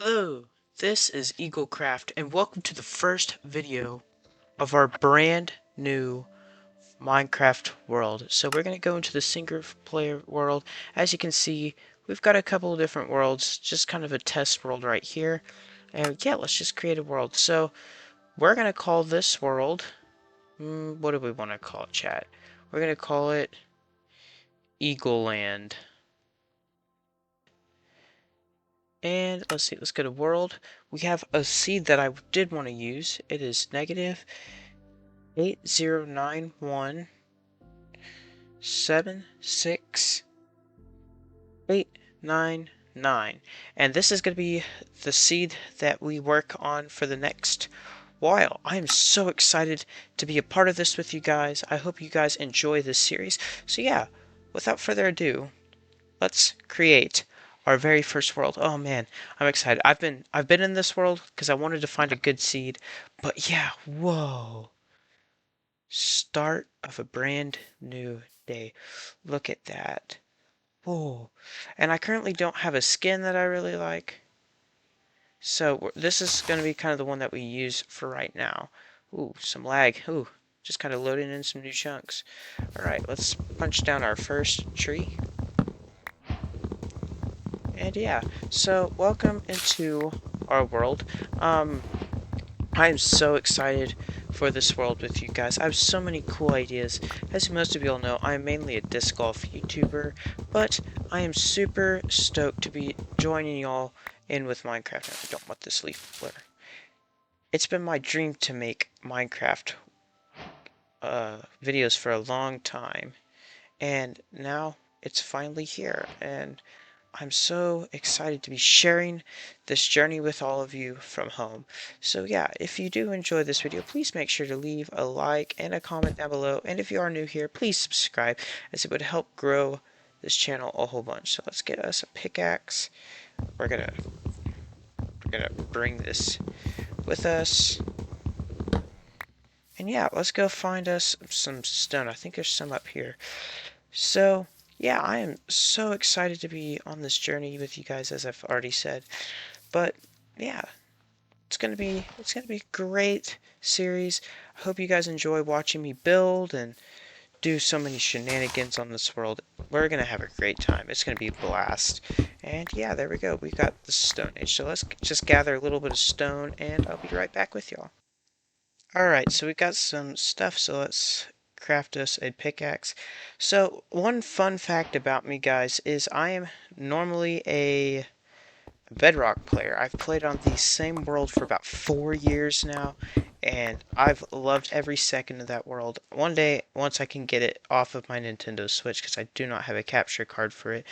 Hello, this is EagleCraft, and welcome to the first video of our brand new Minecraft world. So we're going to go into the single player world. As you can see, we've got a couple of different worlds, just kind of a test world right here. And yeah, let's just create a world. So we're going to call this world, what do we want to call it, chat? We're going to call it Eagle Land. And let's see, let's go to world. We have a seed that I did want to use. It is negative 8091 76899, and this is going to be the seed that we work on for the next while. I am so excited to be a part of this with you guys. I hope you guys enjoy this series. So yeah, without further ado, let's create our very first world. Oh man, I'm excited. I've been in this world because I wanted to find a good seed, but yeah, whoa. Start of a brand new day. Look at that. Whoa. And I currently don't have a skin that I really like. So this is going to be kind of the one that we use for right now. Ooh, some lag. Ooh, just kind of loading in some new chunks. Alright, let's punch down our first tree. And yeah, so welcome into our world. I am so excited for this world with you guys. I have so many cool ideas. As most of you all know, I am mainly a disc golf YouTuber, but I am super stoked to be joining y'all in with Minecraft. I don't want this leaf flare. It's been my dream to make Minecraft videos for a long time, and now it's finally here, and I'm so excited to be sharing this journey with all of you from home. So yeah, if you do enjoy this video, please make sure to leave a like and a comment down below. And if you are new here, please subscribe, as it would help grow this channel a whole bunch. So let's get us a pickaxe. We're gonna bring this with us. And yeah, let's go find us some stone. I think there's some up here. So yeah, I am so excited to be on this journey with you guys, as I've already said. But yeah, it's gonna be a great series. I hope you guys enjoy watching me build and do so many shenanigans on this world. We're gonna have a great time. It's gonna be a blast. And yeah, there we go. We got the Stone Age. So let's just gather a little bit of stone, and I'll be right back with y'all. Alright, so we got some stuff, so let's craft us a pickaxe. So, one fun fact about me, guys, is I am normally a Bedrock player. I've played on the same world for about 4 years now, and I've loved every second of that world. One day, once I can get it off of my Nintendo Switch, because I do not have a capture card for it,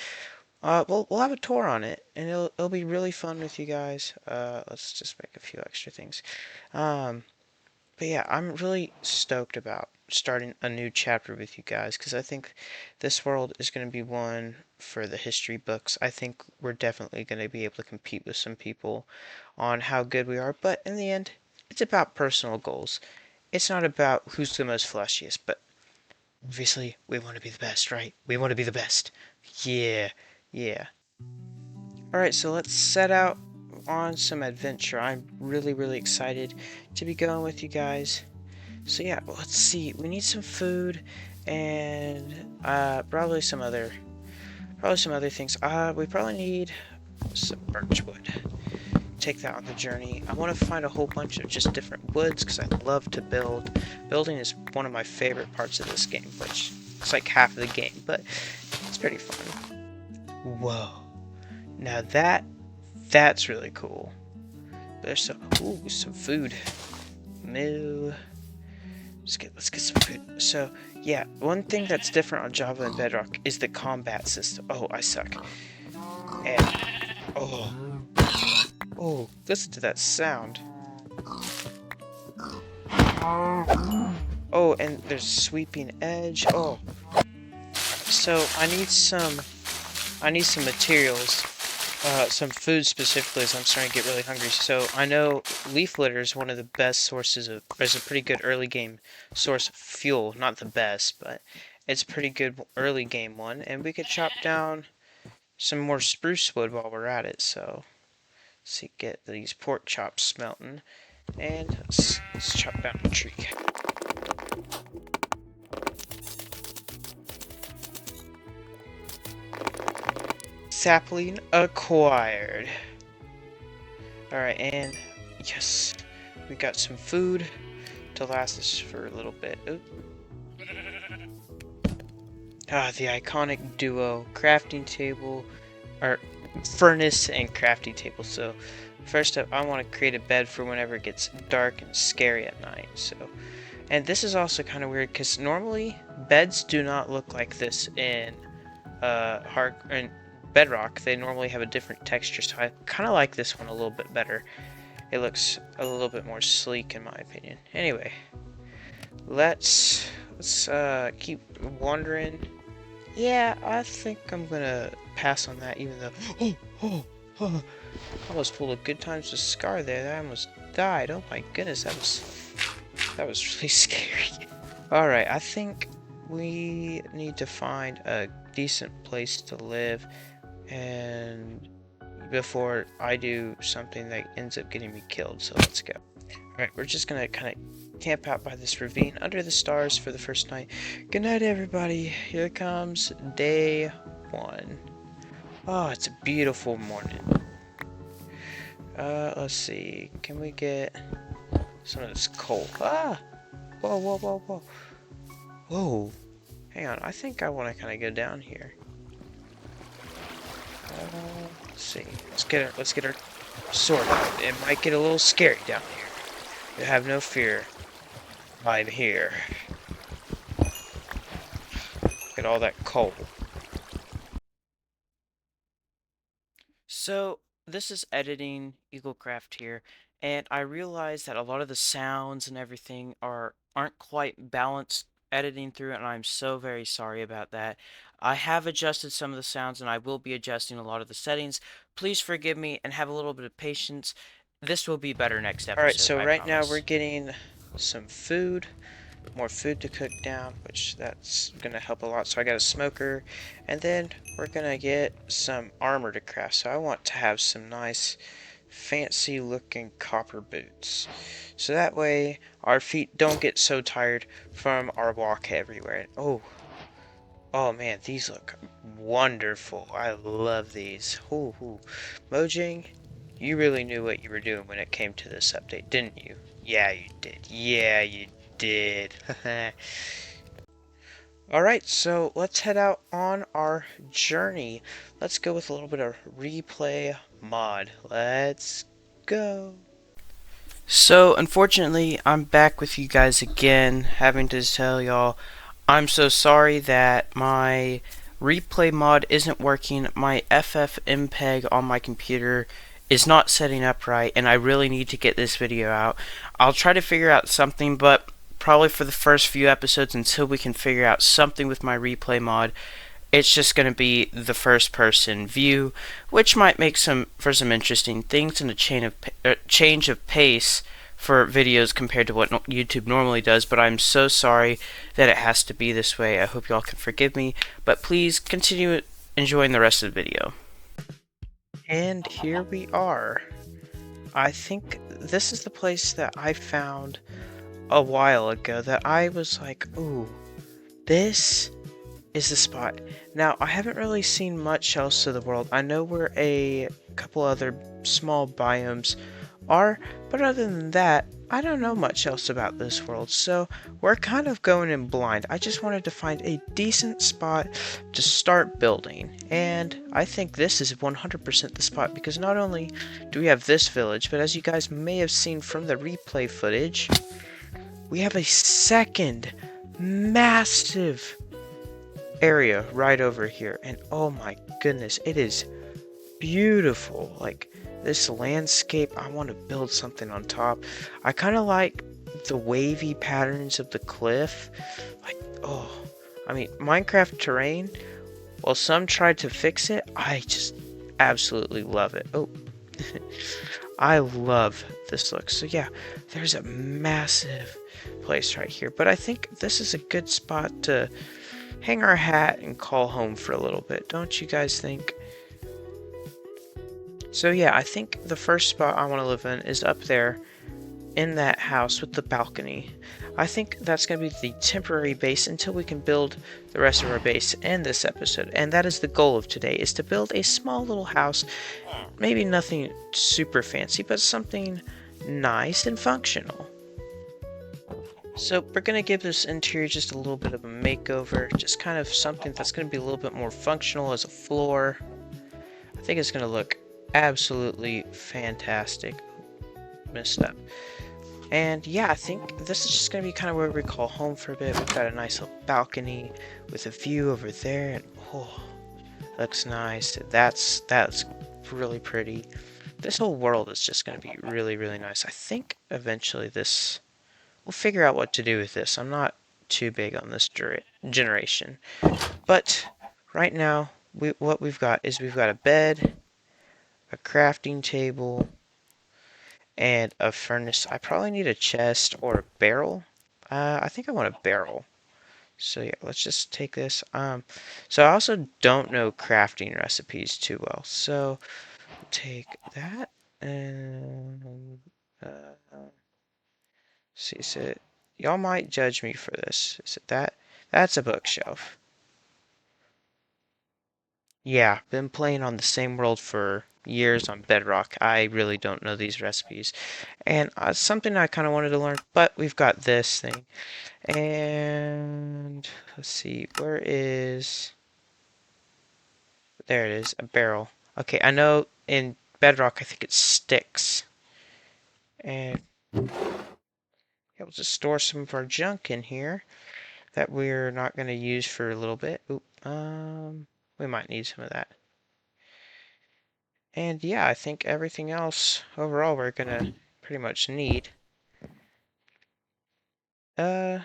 we'll have a tour on it, and it'll be really fun with you guys. Let's just make a few extra things. Um, but yeah, I'm really stoked about starting a new chapter with you guys, because I think this world is going to be one for the history books. I think we're definitely going to be able to compete with some people on how good we are, but in the end, it's about personal goals. It's not about who's the most flashiest, but obviously we want to be the best, right? We want to be the best. Yeah, yeah. Alright, so let's set out on some adventure. I'm really, really excited to be going with you guys. So yeah, let's see. We need some food and probably some other things. We probably need some birchwood. Take that on the journey. I want to find a whole bunch of just different woods because I love to build. Building is one of my favorite parts of this game, which it's like half of the game, but it's pretty fun. Whoa. Now that's really cool. There's some food. Moo. Let's get some food. So, yeah, one thing that's different on Java and Bedrock is the combat system. Oh, I suck. And, oh, listen to that sound. Oh, and there's sweeping edge. Oh, so I need some materials, some food specifically, as I'm starting to get really hungry. So I know leaf litter is one of the best sources of, is a pretty good early game source of fuel. Not the best, but it's a pretty good early game one. And we could chop down some more spruce wood while we're at it. So see, get these pork chops smelting, and let's chop down the tree. Sapling acquired. Alright, and yes, we got some food to last us for a little bit. Oop. Ah, the iconic duo, crafting table, or furnace and crafting table. So first up, I want to create a bed for whenever it gets dark and scary at night. So, and this is also kind of weird because normally beds do not look like this in Bedrock. They normally have a different texture, so I kind of like this one a little bit better. It looks a little bit more sleek in my opinion. Anyway, let's keep wandering. Yeah, I think I'm gonna pass on that, even though I almost pulled a Good Times with Scar there. I almost died. Oh my goodness, that was really scary. All right, I think we need to find a decent place to live, and before I do something that ends up getting me killed. So let's go. Alright, we're just gonna kind of camp out by this ravine under the stars for the first night. Good night, everybody. Here comes day 1. Oh, it's a beautiful morning. Let's see. Can we get some of this coal? Ah! Whoa, whoa, whoa, whoa. Whoa. Hang on, I think I want to kind of go down here. Let's see. Let's get our sword out. It might get a little scary down here. You have no fear. I'm here. Get all that coal. So, this is editing EagleCraft here, and I realize that a lot of the sounds and everything aren't quite balanced editing through it, and I'm so very sorry about that. I have adjusted some of the sounds, and I will be adjusting a lot of the settings. Please forgive me and have a little bit of patience. This will be better next episode. Alright, so right now we're getting some food, more food to cook down, which that's gonna help a lot. So I got a smoker, and then we're gonna get some armor to craft. So I want to have some nice fancy looking copper boots, so that way our feet don't get so tired from our walk everywhere. Oh man, these look wonderful. I love these. Mojang, you really knew what you were doing when it came to this update, didn't you? Yeah, you did. Yeah, you did. Alright, so let's head out on our journey. Let's go with a little bit of replay mod. Let's go. So, unfortunately, I'm back with you guys again, having to tell y'all I'm so sorry that my replay mod isn't working. My FFmpeg on my computer is not setting up right, and I really need to get this video out. I'll try to figure out something, but probably for the first few episodes, until we can figure out something with my replay mod, it's just going to be the first person view, which might make for some interesting things and a change of pace for videos compared to what YouTube normally does. But I'm so sorry that it has to be this way. I hope y'all can forgive me, but please continue enjoying the rest of the video. And here we are. I think this is the place that I found a while ago that I was like, ooh, this is the spot. Now, I haven't really seen much else of the world. I know where a couple other small biomes are, but other than that, I don't know much else about this world, so we're kind of going in blind. I just wanted to find a decent spot to start building, and I think this is 100% the spot, because not only do we have this village, but as you guys may have seen from the replay footage, we have a second massive area right over here, and oh my goodness, it is beautiful. Like, this landscape, I want to build something on top. I kind of like the wavy patterns of the cliff. Like, oh, I mean, Minecraft terrain, while some tried to fix it, I just absolutely love it. Oh, I love this look. So yeah, there's a massive place right here, but I think this is a good spot to hang our hat and call home for a little bit. Don't you guys think? So yeah, I think the first spot I want to live in is up there in that house with the balcony. I think that's going to be the temporary base until we can build the rest of our base in this episode. And that is the goal of today, is to build a small little house. Maybe nothing super fancy, but something nice and functional. So we're going to give this interior just a little bit of a makeover, just kind of something that's going to be a little bit more functional as a floor. I think it's going to look absolutely fantastic. Messed up. And yeah, I think this is just going to be kind of where we call home for a bit. We've got a nice little balcony with a view over there, and oh, looks nice. That's really pretty. This whole world is just going to be really, really nice. I think eventually we'll figure out what to do with this. I'm not too big on this generation. But right now, what we've got is we've got a bed, a crafting table, and a furnace. I probably need a chest or a barrel. I think I want a barrel. So yeah, let's just take this. So I also don't know crafting recipes too well. So take that and see, is it? Y'all might judge me for this. Is it that? That's a bookshelf. Yeah, been playing on the same world for years on Bedrock. I really don't know these recipes. And something I kind of wanted to learn, but we've got this thing. And let's see, where is... There it is, a barrel. Okay, I know in Bedrock I think it's sticks. And yeah, we'll just store some of our junk in here that we're not going to use for a little bit. Oop, we might need some of that. And yeah, I think everything else overall we're going to pretty much need. Uh,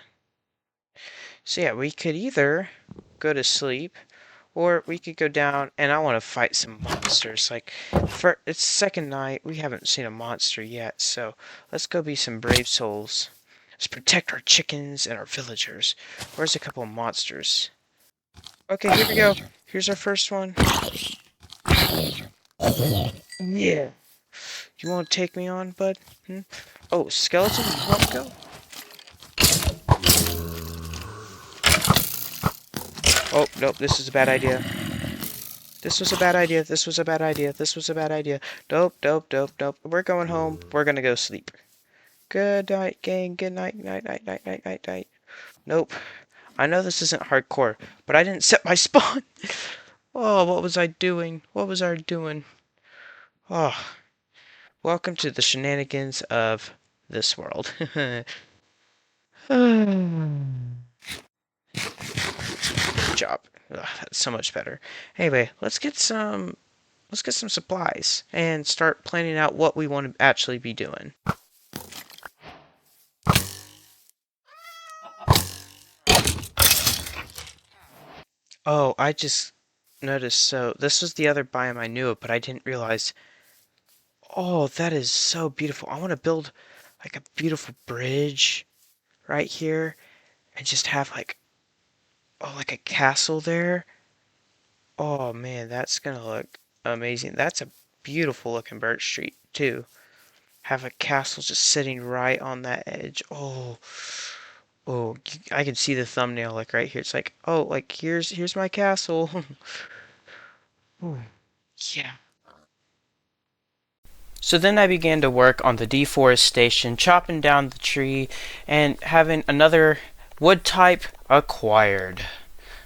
so yeah, we could either go to sleep, or we could go down and I want to fight some monsters. Like, for it's second night, we haven't seen a monster yet, so let's go be some brave souls. Let's protect our chickens and our villagers. Where's a couple of monsters? Okay, here we go. Here's our first one. Yeah. You want to take me on, bud? Hmm? Oh, skeleton, you want to go? Oh, nope, this is a bad idea. This was a bad idea. This was a bad idea. This was a bad idea. Nope, nope, nope, nope. We're going home. We're gonna go sleep. Good night, gang. Good night, night, night, night, night, night, night. Nope. I know this isn't hardcore, but I didn't set my spawn. Oh, what was I doing? What was I doing? Oh, welcome to the shenanigans of this world. Good job. Ugh, that's so much better. Anyway, let's get some supplies and start planning out what we want to actually be doing. Oh, I just noticed, so this was the other biome I knew of, but I didn't realize. Oh, that is so beautiful. I want to build like a beautiful bridge right here and just have like, oh, like a castle there. Oh man, that's gonna look amazing. That's a beautiful looking birch tree too. Have a castle just sitting right on that edge. Oh, oh, I can see the thumbnail like right here. It's like, oh, like here's my castle. Ooh, yeah. So then I began to work on the deforestation, chopping down the tree and having another wood type acquired.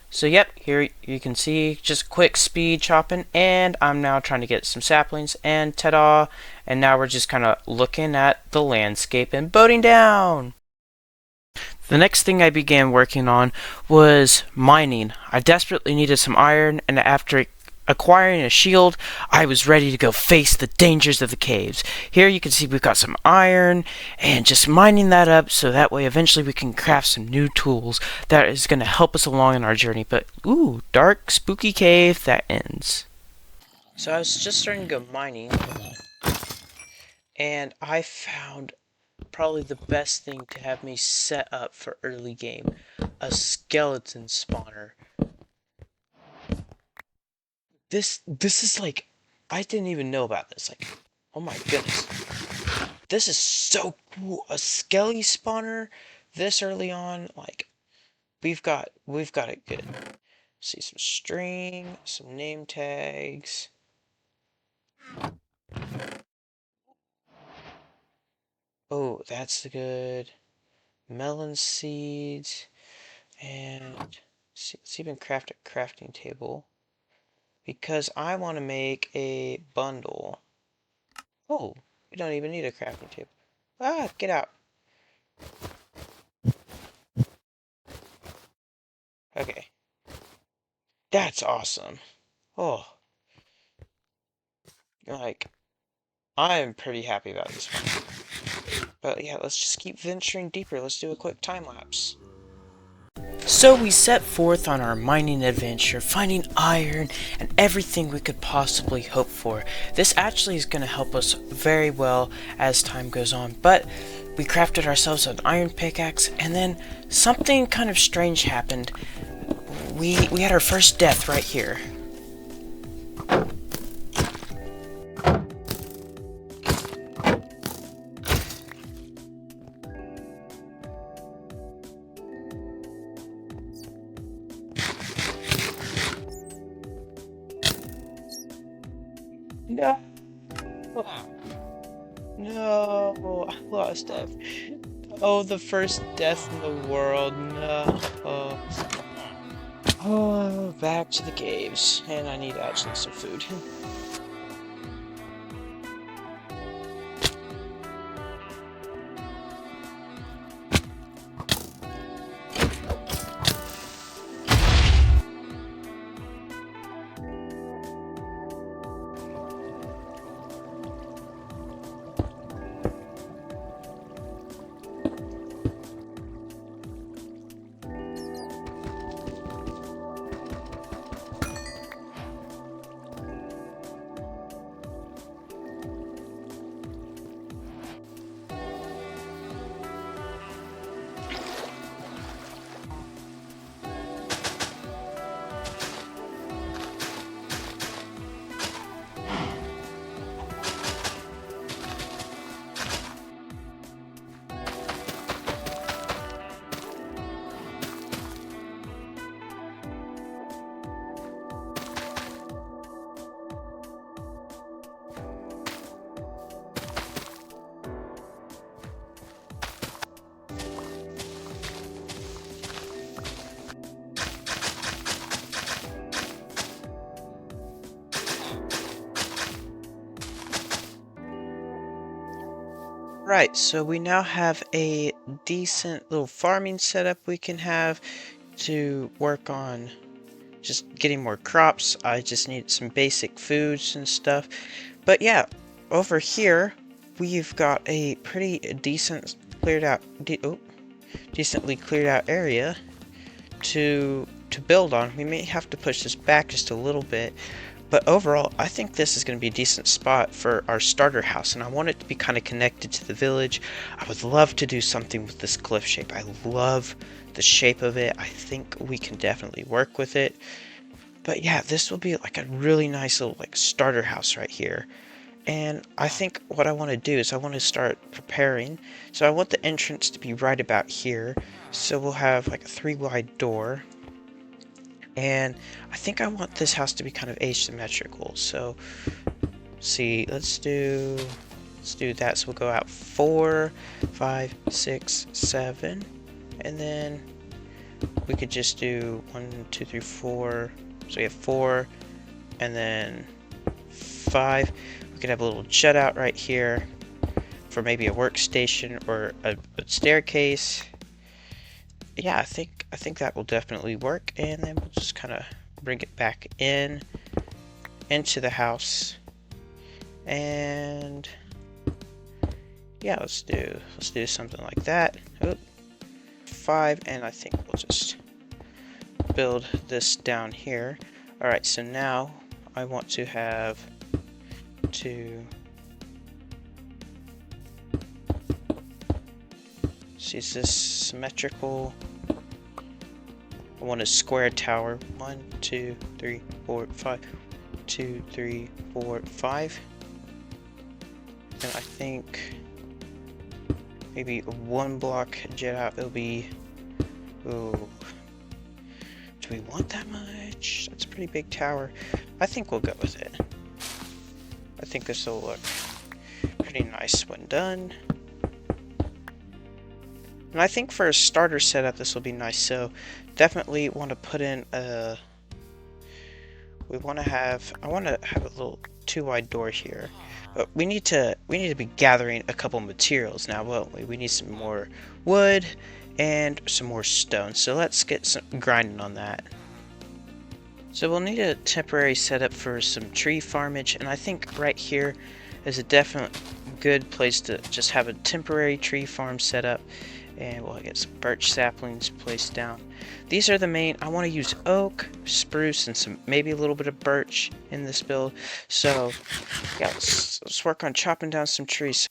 So yep, here you can see just quick speed chopping, and I'm now trying to get some saplings, and ta-da, and now we're just kind of looking at the landscape and boating down. The next thing I began working on was mining. I desperately needed some iron, and after acquiring a shield, I was ready to go face the dangers of the caves. Here you can see we've got some iron, and just mining that up so that way eventually we can craft some new tools that is going to help us along in our journey. But, ooh, dark, spooky cave that ends. So I was just starting to go mining, and I found probably the best thing to have me set up for early game, a skeleton spawner. This is like I didn't even know about this. Like, oh my goodness. This is so cool. A skelly spawner this early on. Like, we've got it good. See some string, some name tags. Oh, that's good. Melon seeds. And let's even craft a crafting table. Because I want to make a bundle. Oh, we don't even need a crafting table. Ah, get out. Okay. That's awesome. Oh, like, I'm pretty happy about this one. But yeah, let's just keep venturing deeper. Let's do a quick time lapse. So we set forth on our mining adventure, finding iron and everything we could possibly hope for. This actually is going to help us very well as time goes on, but we crafted ourselves an iron pickaxe, and then something kind of strange happened. We had our first death right here. No. No, I lost F. Oh, the first death in the world. No. Oh, back to the caves. And I need actually some food. Right, so we now have a decent little farming setup we can have to work on just getting more crops. I just need some basic foods and stuff. But yeah, over here we've got a pretty decent decently cleared out area to build on. We may have to push this back just a little bit, but overall I think this is going to be a decent spot for our starter house, and I want it to be kind of connected to the village. I would love to do something with this cliff shape. I love the shape of it. I think we can definitely work with it. But yeah, this will be like a really nice little like starter house right here. And I think what I want to do is I want to start preparing. So I want the entrance to be right about here. So we'll have like a 3-wide door. And I think I want this house to be kind of asymmetrical. So see, let's do that. So we'll go out 4, 5, 6, 7, and then we could just do 1, 2, 3, 4. So we have 4, and then 5. We could have a little jut out right here for maybe a workstation or a staircase. Yeah, I think that will definitely work, and then we'll just kind of bring it back into the house. And yeah, let's do something like that. Oop. 5, and I think we'll just build this down here. Alright, so now I want to have see, is this symmetrical? I want a square tower. 1, 2, 3, 4, 5. 2, 3, 4, 5. And I think maybe 1 block jet out, it'll be, ooh, do we want that much? That's a pretty big tower. I think we'll go with it. I think this will look pretty nice when done. And I think for a starter setup, this will be nice. So definitely want to put in a, I want to have a little 2-wide door here. But we need to be gathering a couple materials now, won't we? We need some more wood and some more stone. So let's get some grinding on that. So we'll need a temporary setup for some tree farmage, and I think right here is a definite good place to just have a temporary tree farm set up. And we'll get some birch saplings placed down. These are the main. I want to use oak, spruce, and some maybe a little bit of birch in this build. So yeah, let's work on chopping down some trees.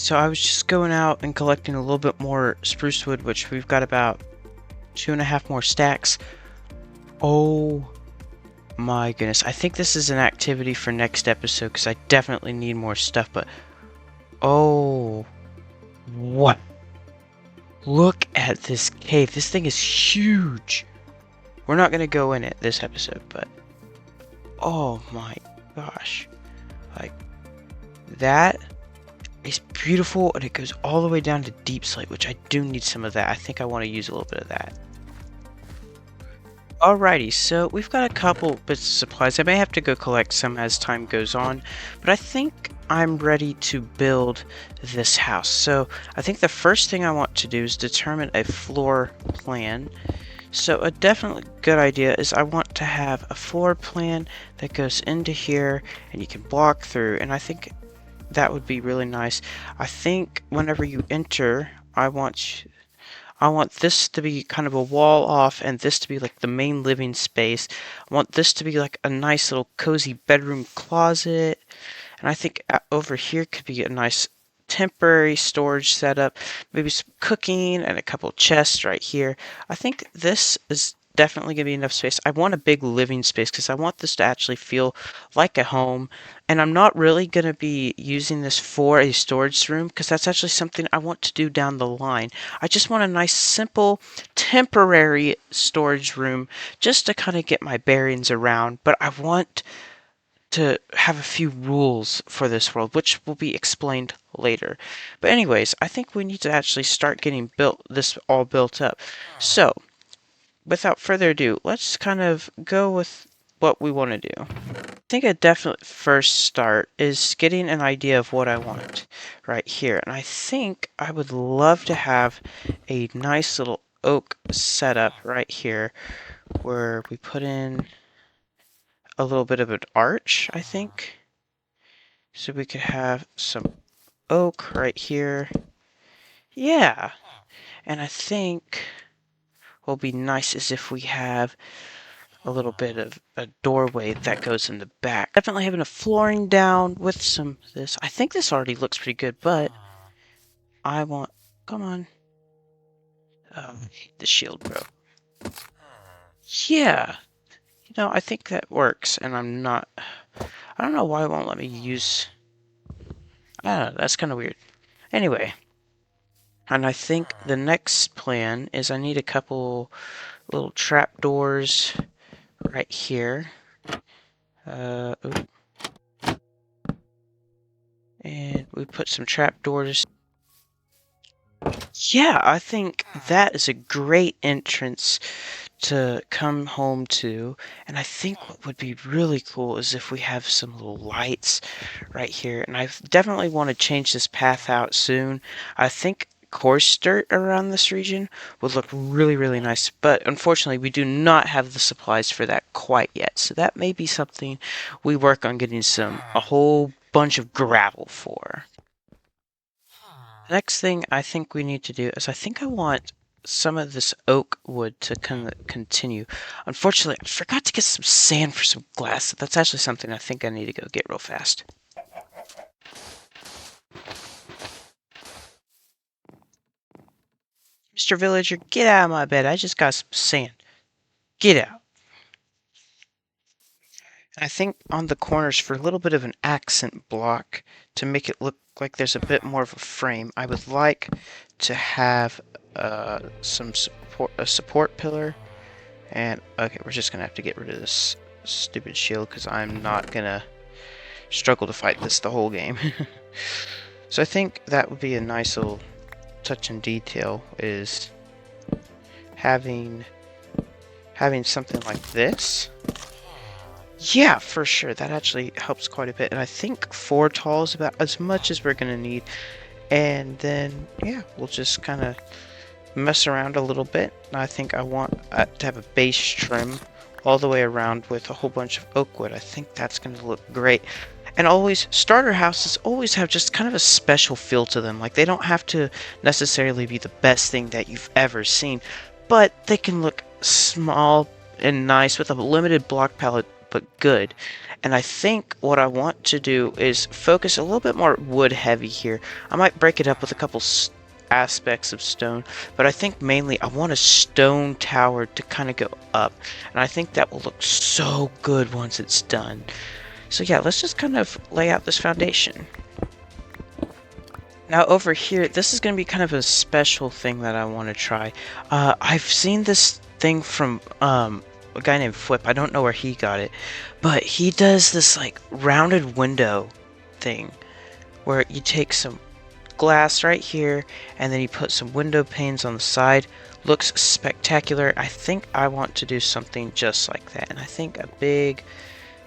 So I was just going out and collecting a little bit more spruce wood, which we've got about 2.5 more stacks. Oh my goodness. I think this is an activity for next episode because I definitely need more stuff, but oh, what? Look at this cave. This thing is huge. We're not going to go in it this episode, but oh my gosh. Like, that is beautiful, and it goes all the way down to deep slate, which I do need some of that. I think I want to use a little bit of that. Alrighty, so we've got a couple bits of supplies. I may have to go collect some as time goes on, but I think I'm ready to build this house. So I think the first thing I want to do is determine a floor plan. So a definitely good idea is I want to have a floor plan that goes into here and you can block through, and I think that would be really nice. I think whenever you enter, I want this to be kind of a wall off and this to be like the main living space. I want this to be like a nice little cozy bedroom closet. And I think over here could be a nice temporary storage setup. Maybe some cooking and a couple chests right here. I think this is definitely going to be enough space. I want a big living space because I want this to actually feel like a home. And I'm not really going to be using this for a storage room because that's actually something I want to do down the line. I just want a nice, simple, temporary storage room just to kind of get my bearings around. But I want to have a few rules for this world, which will be explained later. But anyways, I think we need to actually start getting this all built up. So without further ado, let's kind of go with what we want to do. I think a definite first start is getting an idea of what I want right here. And I think I would love to have a nice little oak setup right here where we put in a little bit of an arch, I think. So we could have some oak right here. Yeah. And I think what will be nice is if we have a little bit of a doorway that goes in the back. Definitely having a flooring down with some this. I think this already looks pretty good, but I want, come on. Oh, I hate the shield, bro. Yeah. You know, I think that works, and I don't know why it won't let me use, I don't know, that's kind of weird. Anyway. And I think the next plan is I need a couple little trapdoors right here. And we put some trapdoors Yeah, I think that is a great entrance to come home to. And I think what would be really cool is if we have some little lights right here. And I definitely want to change this path out soon. I think coarse dirt around this region would look really, really nice. But unfortunately, we do not have the supplies for that quite yet. So that may be something we work on getting a whole bunch of gravel for. The next thing I think we need to do is I think I want some of this oak wood to continue. Unfortunately, I forgot to get some sand for some glass. That's actually something I think I need to go get real fast. Mr. Villager, get out of my bed. I just got some sand. Get out. I think on the corners for a little bit of an accent block to make it look like there's a bit more of a frame, I would like to have a support pillar. And okay, we're just gonna have to get rid of this stupid shield because I'm not gonna struggle to fight this the whole game. So I think that would be a nice little touch and detail is having something like this. Yeah, for sure. That actually helps quite a bit. And I think 4 tall is about as much as we're gonna need. And then yeah, we'll just kind of mess around a little bit. I think I want to have a base trim all the way around with a whole bunch of oak wood. I think that's going to look great. And always, starter houses always have just kind of a special feel to them. Like, they don't have to necessarily be the best thing that you've ever seen, but they can look small and nice with a limited block palette, but good. And I think what I want to do is focus a little bit more wood heavy here. I might break it up with a couple aspects of stone, but I think mainly I want a stone tower to kind of go up, and I think that will look so good once it's done. So yeah, let's just kind of lay out this foundation. Now over here, this is going to be kind of a special thing that I want to try. I've seen this thing from a guy named Flip. I don't know where he got it, but he does this like rounded window thing where you take some glass right here, and then you put some window panes on the side. Looks spectacular. I think I want to do something just like that, and I think a big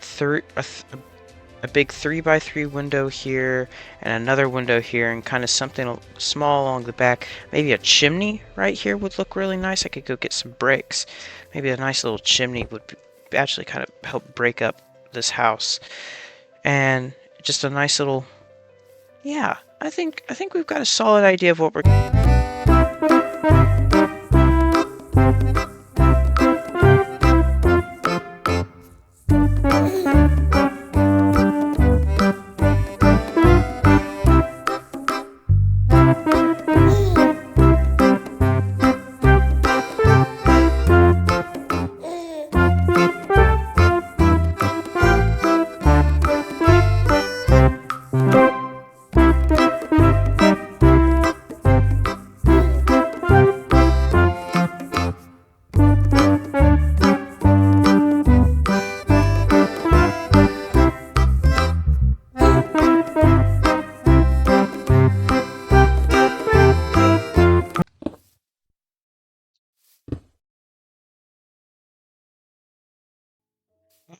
3x3 window here, and another window here, and kind of something small along the back. Maybe a chimney right here would look really nice. I could go get some bricks. Maybe a nice little chimney would actually kind of help break up this house, and just a nice little, yeah, I think we've got a solid idea of what we're.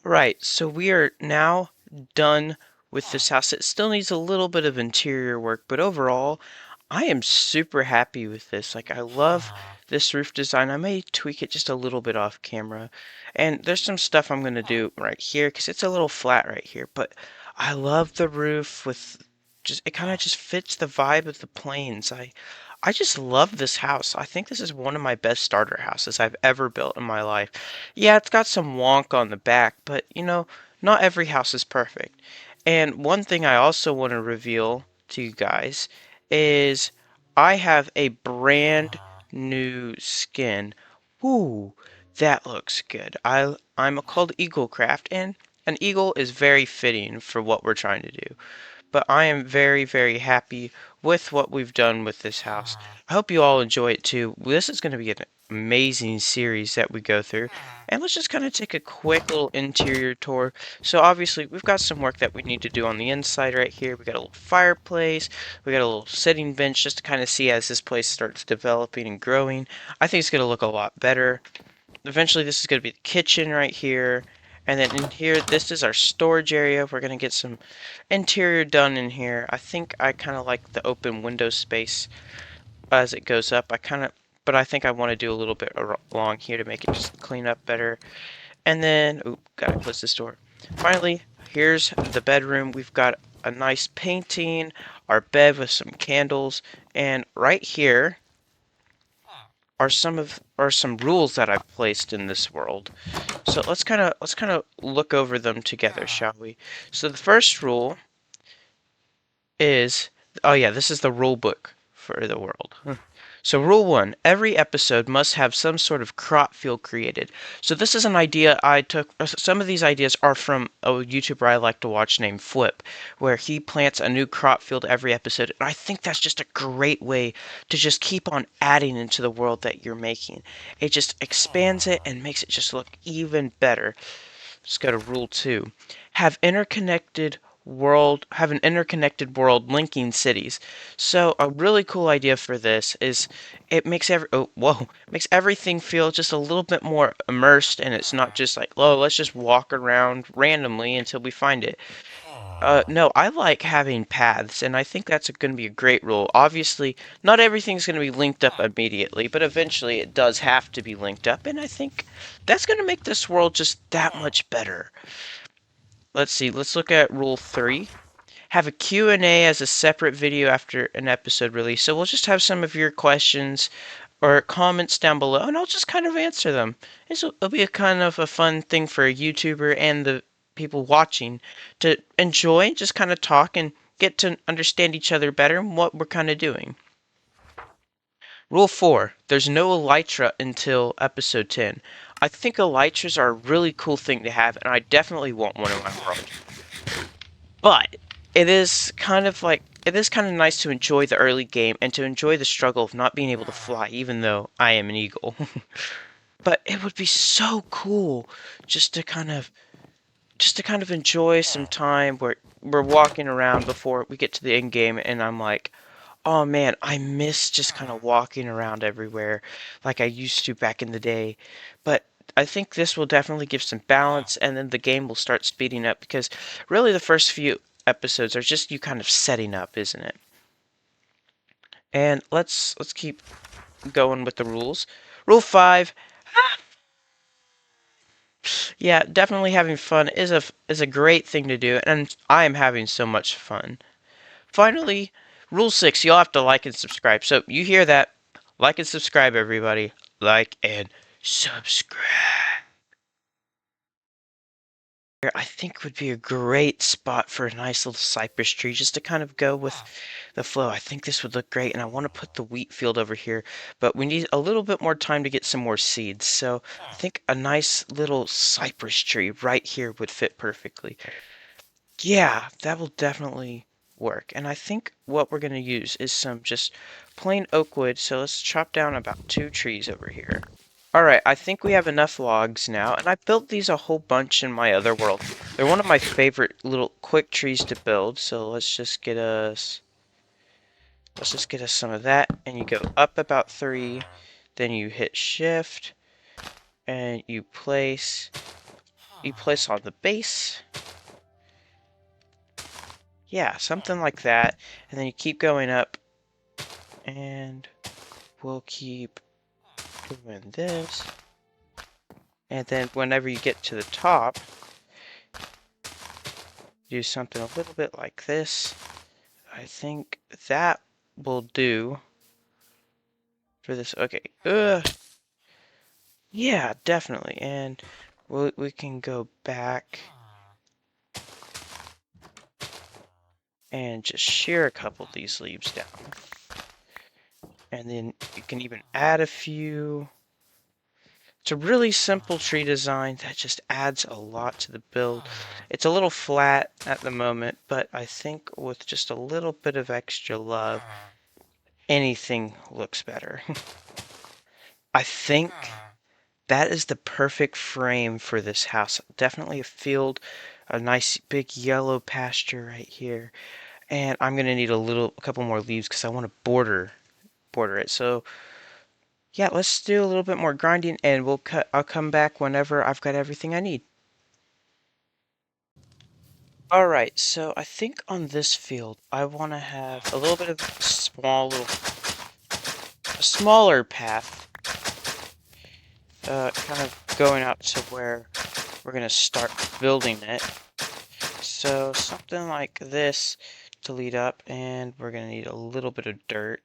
Right, so we are now done with this house. It still needs a little bit of interior work, but overall, I am super happy with this. Like, I love this roof design. I may tweak it just a little bit off camera. And there's some stuff I'm going to do right here because it's a little flat right here. But I love the roof with just, it kind of just fits the vibe of the plains. I just love this house. I think this is one of my best starter houses I've ever built in my life. Yeah, it's got some wonk on the back, but not every house is perfect. And one thing I also want to reveal to you guys is I have a brand new skin. Ooh, that looks good. I'm called Eaglecraft, and an eagle is very fitting for what we're trying to do. But I am very, very happy with what we've done with this house. I hope you all enjoy it too. This is going to be amazing series that we go through. And let's just kind of take a quick little interior tour. So obviously we've got some work that we need to do on the inside right here. We got a little fireplace, we got a little sitting bench just to kind of see as this place starts developing and growing. I think it's going to look a lot better. Eventually this is going to be the kitchen right here. And then in here, this is our storage area. We're going to get some interior done in here. I think I kind of like the open window space as it goes up. But I think I want to do a little bit along here to make it just clean up better. And then, oop, gotta close this door. Finally, here's the bedroom. We've got a nice painting, our bed with some candles, and right here are some rules that I've placed in this world. So let's kind of look over them together, shall we? So the first rule is, oh yeah, this is the rule book for the world. So rule 1, every episode must have some sort of crop field created. So this is an idea I took, some of these ideas are from a YouTuber I like to watch named Flip, where he plants a new crop field every episode. And I think that's just a great way to just keep on adding into the world that you're making. It just expands it and makes it just look even better. Let's go to rule 2. Have an interconnected world linking cities. So a really cool idea for this is it makes makes everything feel just a little bit more immersed, and it's not just like, oh, let's just walk around randomly until we find it. No, I like having paths, and I think that's going to be a great rule. Obviously, not everything's going to be linked up immediately, but eventually it does have to be linked up, and I think that's going to make this world just that much better. Let's see, let's look at rule 3. Have a Q&A as a separate video after an episode release. So we'll just have some of your questions or comments down below, and I'll just kind of answer them. It'll be a kind of a fun thing for a YouTuber and the people watching to enjoy, just kind of talk and get to understand each other better and what we're kind of doing. Rule 4, there's no elytra until episode 10. I think elytras are a really cool thing to have, and I definitely want one in my world. But it is kind of nice to enjoy the early game and to enjoy the struggle of not being able to fly, even though I am an eagle. But it would be so cool just to kind of enjoy some time where we're walking around before we get to the end game, and I'm like, oh man, I miss just kind of walking around everywhere like I used to back in the day. But I think this will definitely give some balance, and then the game will start speeding up because really the first few episodes are just you kind of setting up, isn't it? And let's keep going with the rules. Rule 5. Yeah, definitely having fun is a great thing to do, and I am having so much fun. Finally, rule 6, you'll have to like and subscribe. So you hear that? Like and subscribe, everybody. Like and subscribe. I think would be a great spot for a nice little cypress tree just to kind of go with the flow. I think this would look great, and I want to put the wheat field over here, but we need a little bit more time to get some more seeds. So I think a nice little cypress tree right here would fit perfectly. Yeah, that will definitely work. And I think what we're going to use is some just plain oak wood. So let's chop down about 2 trees over here. Alright, I think we have enough logs now, and I built these a whole bunch in my other world. They're one of my favorite little quick trees to build, so let's just get us some of that, and you go up about 3, then you hit shift, and you place on the base. Yeah, something like that, and then you keep going up, and we'll keep doing this. And then whenever you get to the top, do something a little bit like this. I think that will do for this. Okay. Yeah, definitely. And we can go back and just shear a couple of these leaves down. And then you can even add a few. It's a really simple tree design that just adds a lot to the build. It's a little flat at the moment, but I think with just a little bit of extra love, anything looks better. I think that is the perfect frame for this house. Definitely a field, a nice big yellow pasture right here. And I'm gonna need a couple more leaves because I want to border it. So yeah, let's do a little bit more grinding and I'll come back whenever I've got everything I need. Alright, so I think on this field I want to have a little bit of a smaller path, kind of going out to where we're gonna start building it. So something like this to lead up, and we're gonna need a little bit of dirt.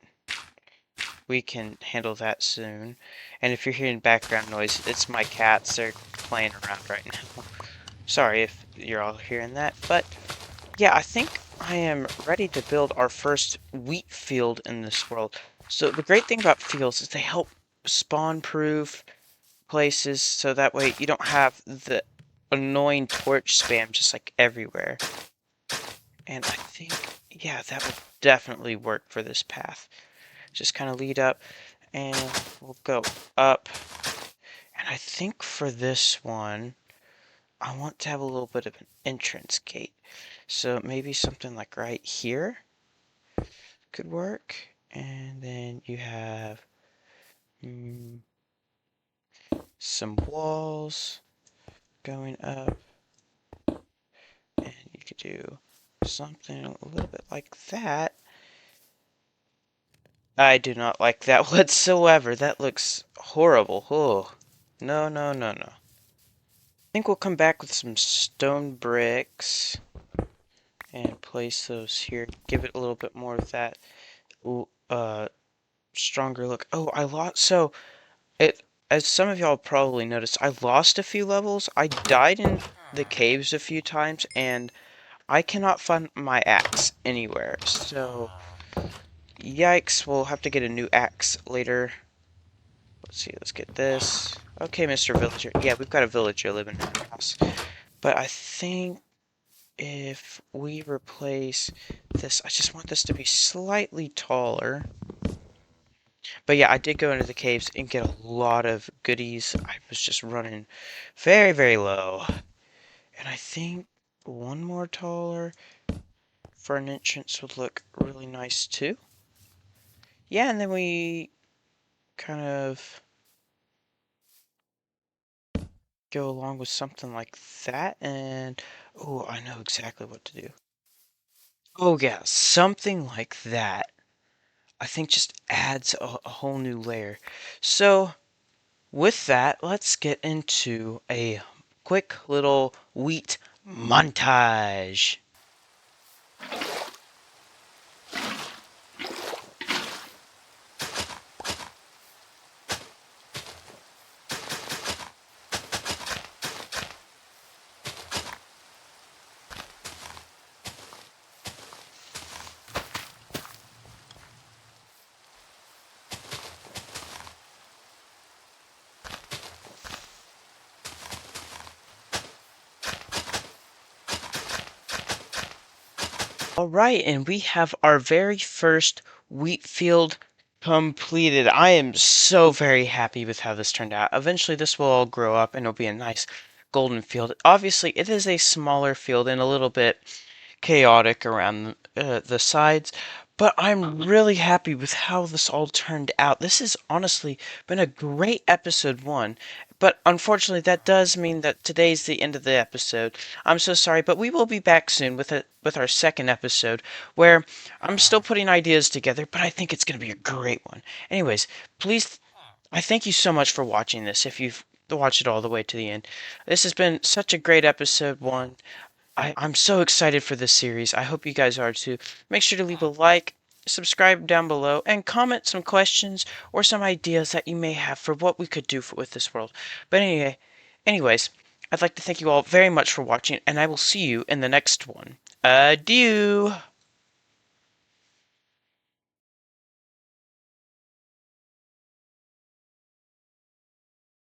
We can handle that soon. And if you're hearing background noise, it's my cats. They're playing around right now. Sorry if you're all hearing that, but yeah, I think I am ready to build our first wheat field in this world. So the great thing about fields is they help spawn-proof places, so that way you don't have the annoying torch spam just like everywhere. And I think, yeah, that will definitely work for this path. Just kind of lead up, and we'll go up. And I think for this one, I want to have a little bit of an entrance gate. So maybe something like right here could work. And then you have mm, some walls going up. And you could do something a little bit like that. I do not like that whatsoever. That looks horrible. Oh, no, no, no, no. I think we'll come back with some stone bricks and place those here. Give it a little bit more of that uh stronger look. Oh, I lost. So it, as some of y'all probably noticed, I lost a few levels. I died in the caves a few times, and I cannot find my axe anywhere. So yikes, we'll have to get a new axe later. Let's see, let's get this. Okay, Mr. Villager. Yeah, we've got a villager living in our house. But I think if we replace this, I just want this to be slightly taller. But yeah, I did go into the caves and get a lot of goodies. I was just running very, very low. And I think one more taller for an entrance would look really nice too. Yeah, and then we kind of go along with something like that. And oh, I know exactly what to do. Oh yeah, something like that. I think just adds a whole new layer. So with that, let's get into a quick little wheat montage. All right, and we have our very first wheat field completed. I am so very happy with how this turned out. Eventually, this will all grow up and it'll be a nice golden field. Obviously, it is a smaller field and a little bit chaotic around the sides, but I'm really happy with how this all turned out. This has honestly been a great episode one, but unfortunately, that does mean that today's the end of the episode. I'm so sorry, but we will be back soon with our second episode, where I'm still putting ideas together, but I think it's going to be a great one. Anyways, please, I thank you so much for watching this. If you've watched it all the way to the end, this has been such a great episode one. I'm so excited for this series. I hope you guys are too. Make sure to leave a like, subscribe down below, and comment some questions or some ideas that you may have for what we could do with this world. But anyways, I'd like to thank you all very much for watching, and I will see you in the next one. Adieu!